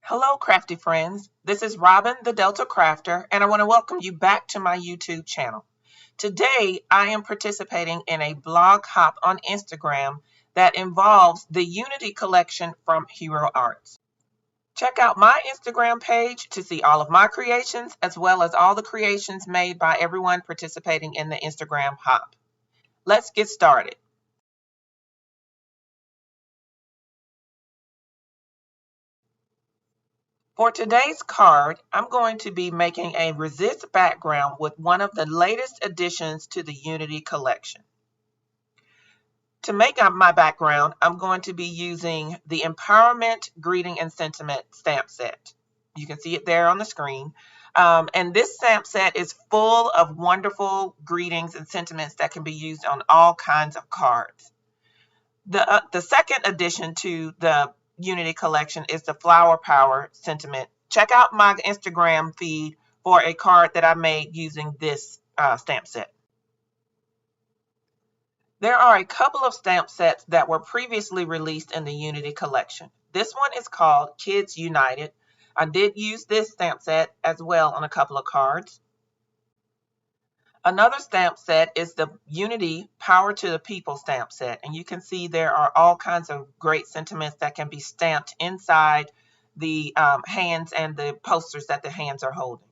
Hello, crafty friends. This is Robin, the Delta Crafter, and I want to welcome you back to my YouTube channel. Today, I am participating in a blog hop on Instagram that involves the Unity collection from Hero Arts. Check out my Instagram page to see all of my creations, as well as all the creations made by everyone participating in the Instagram hop. Let's get started. For today's card, I'm going to be making a resist background with one of the latest additions to the Unity collection. To make up my background, I'm going to be using the Empowerment Greeting and Sentiment stamp set. You can see it there on the screen. And this stamp set is full of wonderful greetings and sentiments that can be used on all kinds of cards. The second addition to the Unity collection is the Flower Power sentiment. Check out my Instagram feed for a card that I made using this stamp set. There are a couple of stamp sets that were previously released in the Unity collection. This one is called Kids United. I did use this stamp set as well on a couple of cards. Another stamp set is the Unity Power to the People stamp set. And you can see there are all kinds of great sentiments that can be stamped inside the hands and the posters that the hands are holding.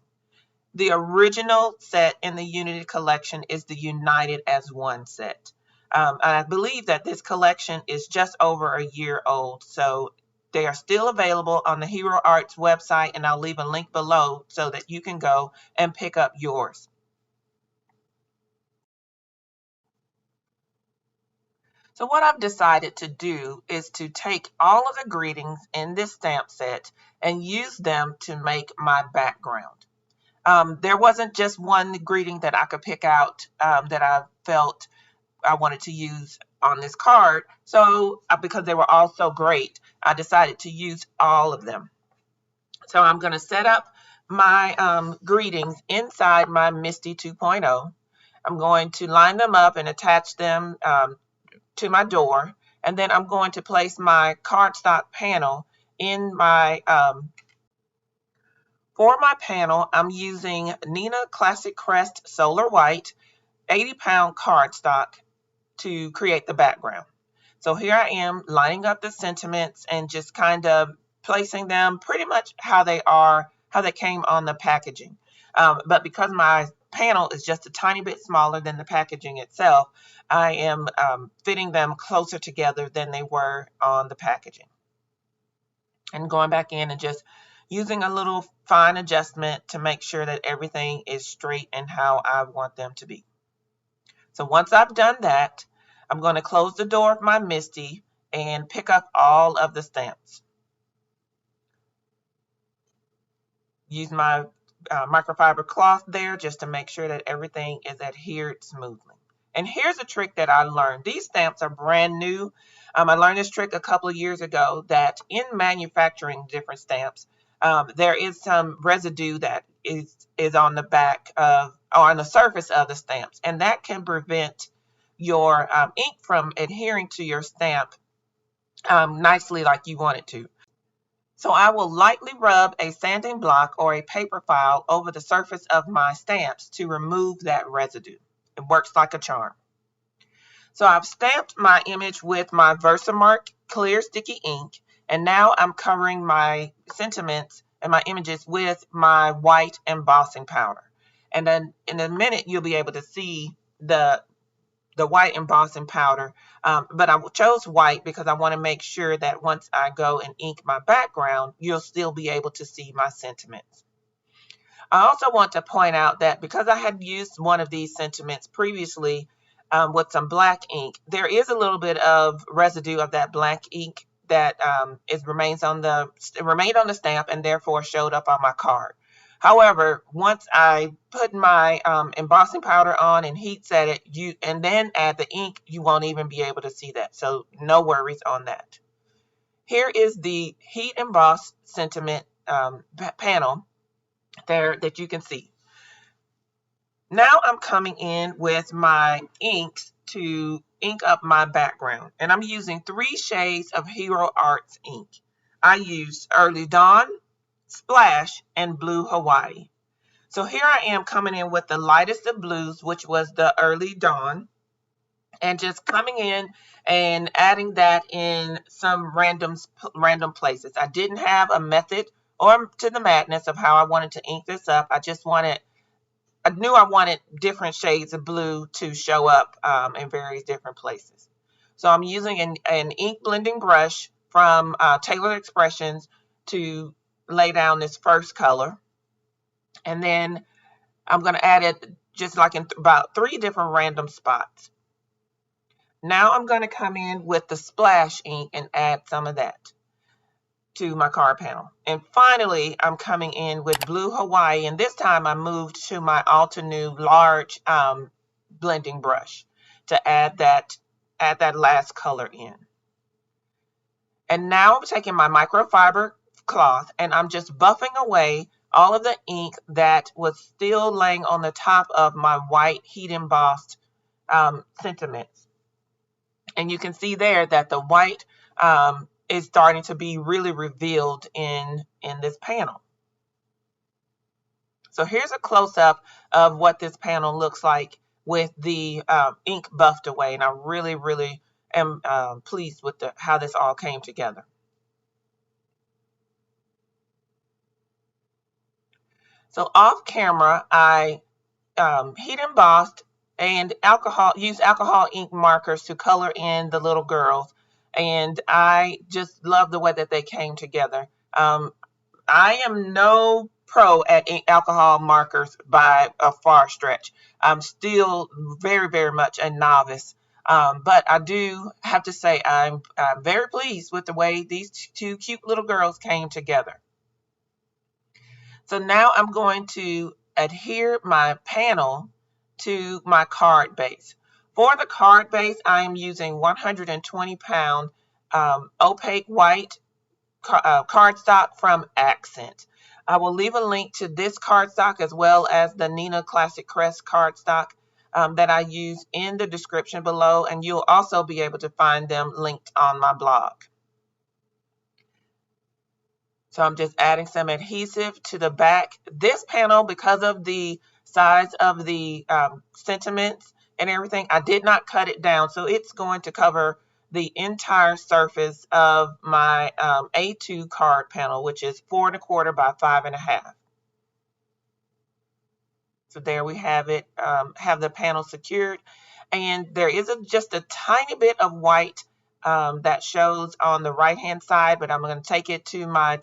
The original set in the Unity collection is the United as One set. I believe that this collection is just over a year old, so they are still available on the Hero Arts website, and I'll leave a link below so that you can go and pick up yours. So what I've decided to do is to take all of the greetings in this stamp set and use them to make my background. There wasn't just one greeting that I could pick out that I felt I wanted to use on this card. So because they were all so great, I decided to use all of them. So I'm going to set up my greetings inside my MISTI 2.0. I'm going to line them up and attach them to my door, and then I'm going to place my cardstock panel in my for my panel. I'm using Neenah Classic Crest Solar White 80-pound cardstock to create the background. So here I am lining up the sentiments and just kind of placing them pretty much how they came on the packaging. But because my panel is just a tiny bit smaller than the packaging itself, I am fitting them closer together than they were on the packaging. And going back in and just using a little fine adjustment to make sure that everything is straight and how I want them to be. So once I've done that, I'm going to close the door of my MISTI and pick up all of the stamps. Use my microfiber cloth there just to make sure that everything is adhered smoothly. And here's a trick that I learned. These stamps are brand new. I learned this trick a couple of years ago that in manufacturing different stamps, there is some residue that is on the back of or on the surface of the stamps, and that can prevent your ink from adhering to your stamp nicely like you want it to. So I will lightly rub a sanding block or a paper file over the surface of my stamps to remove that residue. It works like a charm. So I've stamped my image with my Versamark clear sticky ink, and now I'm covering my sentiments and my images with my white embossing powder. And then in a minute, you'll be able to see the white embossing powder. But I chose white because I want to make sure that once I go and ink my background, you'll still be able to see my sentiments. I also want to point out that because I had used one of these sentiments previously with some black ink, there is a little bit of residue of that black ink that remained on the stamp and therefore showed up on my card. However, once I put my embossing powder on and heat set it, and then add the ink, you won't even be able to see that. So no worries on that. Here is the heat emboss sentiment panel there that you can see. Now I'm coming in with my inks to ink up my background, and I'm using 3 shades of Hero Arts ink. I used Early Dawn, Splash, and Blue Hawaii. So here I am coming in with the lightest of blues, which was the Early Dawn, and just coming in and adding that in some random places. I didn't have a method or to the madness of how I wanted to ink this up. I knew I wanted different shades of blue to show up in various different places. So I'm using an ink blending brush from Tailored Expressions to lay down this first color. And then I'm going to add it just like in about 3 different random spots. Now I'm going to come in with the splash ink and add some of that to my card panel. And finally, I'm coming in with Blue Hawaii, and this time I moved to my Altenew large blending brush to add that last color in. And now I'm taking my microfiber cloth and I'm just buffing away all of the ink that was still laying on the top of my white heat embossed sentiments. And you can see there that the white is starting to be really revealed in this panel. So here's a close-up of what this panel looks like with the ink buffed away. And I really, really am pleased with how this all came together. So off camera, I heat embossed and used alcohol ink markers to color in the little girls. And I just love the way that they came together. I am no pro at alcohol markers by a far stretch. I'm still very, very much a novice. But I do have to say I'm very pleased with the way these two cute little girls came together. So now I'm going to adhere my panel to my card base. For the card base, I am using 120 pound opaque white cardstock from Accent. I will leave a link to this cardstock as well as the Neenah Classic Crest cardstock that I use in the description below, and you'll also be able to find them linked on my blog. So I'm just adding some adhesive to the back. This panel, because of the size of the sentiments and everything, I did not cut it down. So it's going to cover the entire surface of my A2 card panel, which is 4 1/4 by 5 1/2. So there we have it, have the panel secured. And there is just a tiny bit of white that shows on the right hand side, but I'm going to take it to my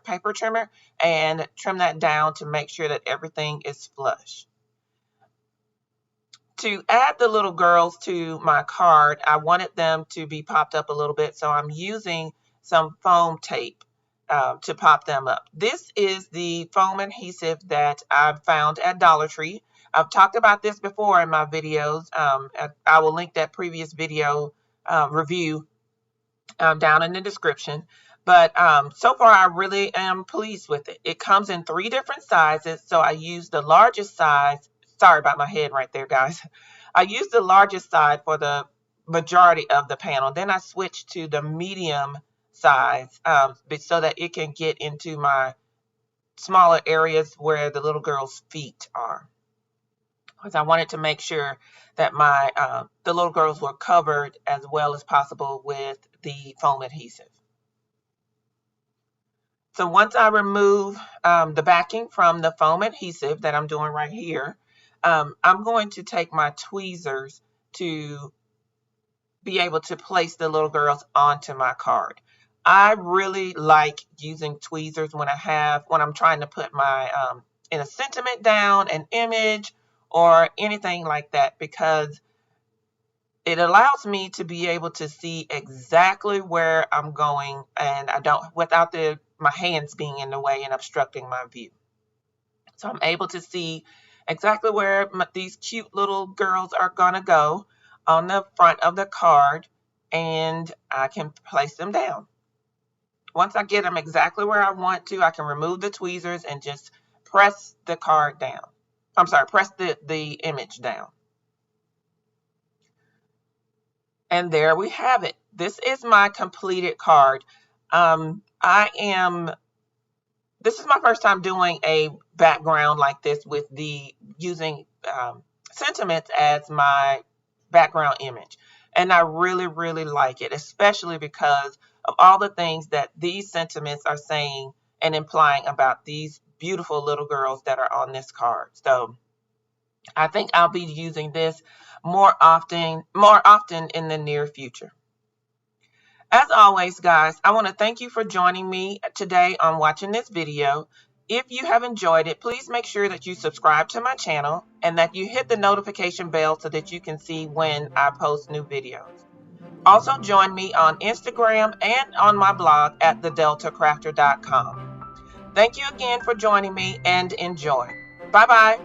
paper trimmer, and trim that down to make sure that everything is flush. To add the little girls to my card, I wanted them to be popped up a little bit, so I'm using some foam tape to pop them up. This is the foam adhesive that I've found at Dollar Tree. I've talked about this before in my videos. I will link that previous video review down in the description. But so far, I really am pleased with it. It comes in 3 different sizes, so I used the largest size. Sorry about my head right there, guys. I used the largest size for the majority of the panel. Then I switched to the medium size so that it can get into my smaller areas where the little girl's feet are. Because I wanted to make sure that the little girls were covered as well as possible with the foam adhesive. So once I remove the backing from the foam adhesive that I'm doing right here, I'm going to take my tweezers to be able to place the little girls onto my card. I really like using tweezers when I'm trying to put my in a sentiment down, an image, or anything like that, because it allows me to be able to see exactly where I'm going, and without my hands being in the way and obstructing my view. So I'm able to see exactly where these cute little girls are gonna go on the front of the card, and I can place them down. Once I get them exactly where I want to, I can remove the tweezers and just press the card down. I'm sorry, press the image down. And there we have it. This is my completed card. I am this is my first time doing a background like this with the using sentiments as my background image. And I really, really like it, especially because of all the things that these sentiments are saying and implying about these beautiful little girls that are on this card. So I think I'll be using this more often in the near future. As always, guys, I want to thank you for joining me today on watching this video. If you have enjoyed it, please make sure that you subscribe to my channel and that you hit the notification bell so that you can see when I post new videos. Also join me on Instagram and on my blog at thedeltacrafter.com. Thank you again for joining me and enjoy. Bye bye.